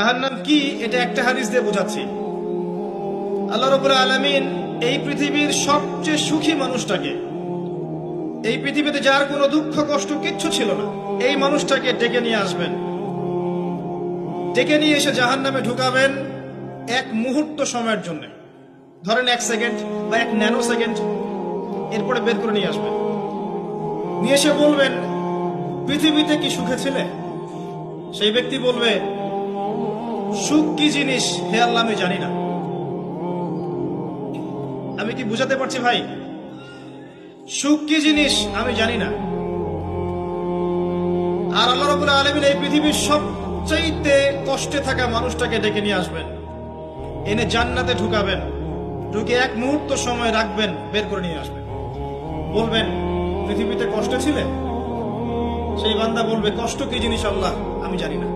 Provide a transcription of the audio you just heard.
জাহান্নাম কি এটা একটা হাদিস দিয়ে বোঝাচ্ছি। আল্লাহ রাব্বুল আলামিন এই পৃথিবীর সবচেয়ে সুখী মানুষটাকে, এই পৃথিবীতে যার কোনো দুঃখ কষ্ট কিচ্ছু ছিল না, এই মানুষটাকে ডেকে নিয়ে আসবেন। ডেকে নিয়ে এসে জাহান্নামে ঢুকাবেন এক মুহূর্ত সময়ের জন্য, ধরেন 1 সেকেন্ড বা 1 ন্যানো সেকেন্ড। এরপরে বের করে নিয়ে আসবেন। নিয়ে এসে বলবেন, পৃথিবীতে কি সুখে ছিলে? সেই ব্যক্তি বলবে, সুখ কি জিনিস হে আল্লাহ আমি জানি না। আমি কি বুঝাতে পারছি ভাই? সুখ কি জিনিস আমি জানি না। আর আল্লাহ রাব্বুল আলামিন এই পৃথিবীর সবচাইতে কষ্টে থাকা মানুষটাকে ডেকে নিয়ে আসবেন, এনে জান্নাতে ঢুকাবেন, ঢুকে 1 মুহূর্ত সময় রাখবেন, বের করে নিয়ে আসবেন। বলবেন, পৃথিবীতে কষ্টে ছিলে? সেই বান্দা বলবে, কষ্ট কি জিনিস আল্লাহ আমি জানি না।